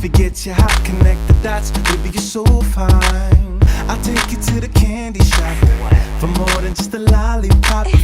forget your hot, connect the dots, baby you're so fine. I'll take you to the candy shop for more than just a lollipop.